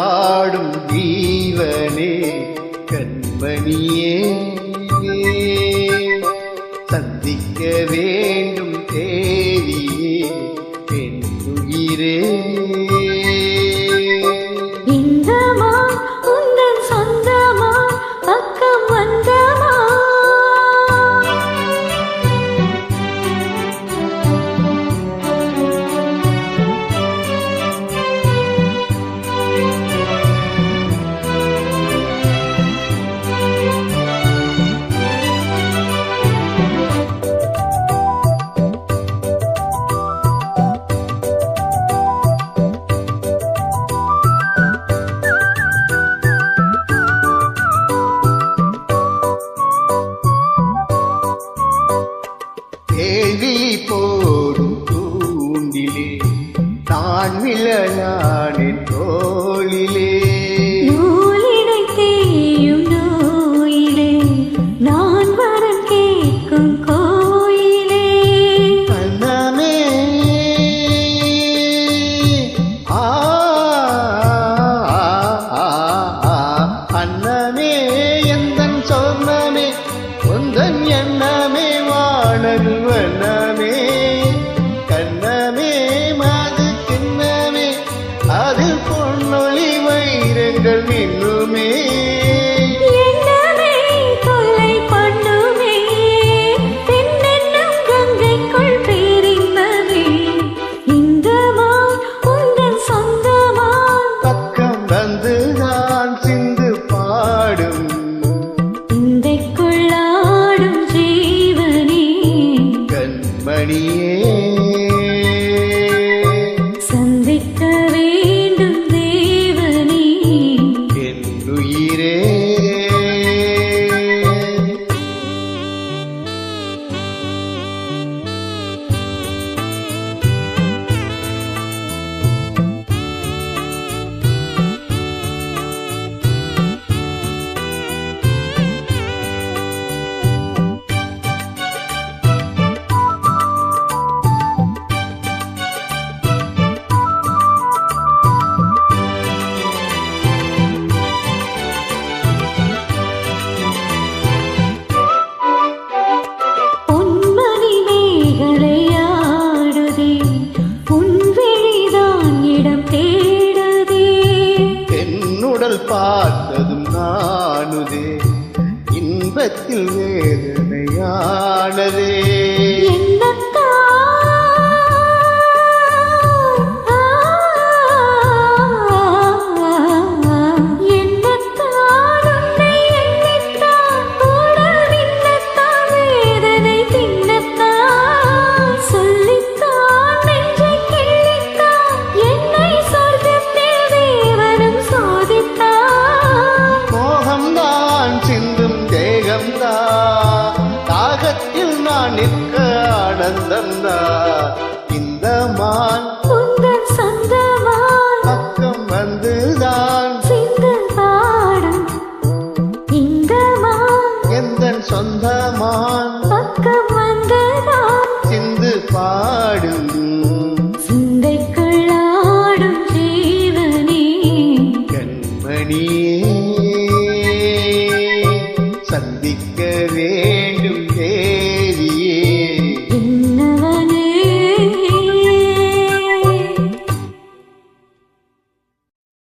ஆடும் ஜீவனே கண்மணியே சந்திக்க வேண்டும் தேவியே என் உயிரே. கேள்வி போடும் தூண்டிலே நான் விளையாடின் தோளிலே நூலிடை தேயும் நோயிலே நான் வரம் கேட்கும் கோயிலே கண்ணமே அன்னமே எந்தன் சொர்ணமே உந்தன் எண்ணமே வானது வண்ணமே கண்ணமே மாது கிண்ணமே அது பொன்னொழி வைரங்கள் மின்னுமே எண்ணமே கொள்ளை பண்ணுமே பெண்ணென்னும் கங்கைக்குள் பேரின்பமே இந்தமா உந்தன் சொந்தமா பக்கம் வந்துதான் சிந்து பாடும் இந்தைக்குள்ளாடும் ஜீவனே கண்மணியே சந்திக்க வேண்டும் தேவனே என் உயிரே. பொன்மணி மேகலையாடுதே புன்வெளிதான் இடம் தேடுதே என்னுடல் பார்த்ததும் நானுதே இன்பத்தில்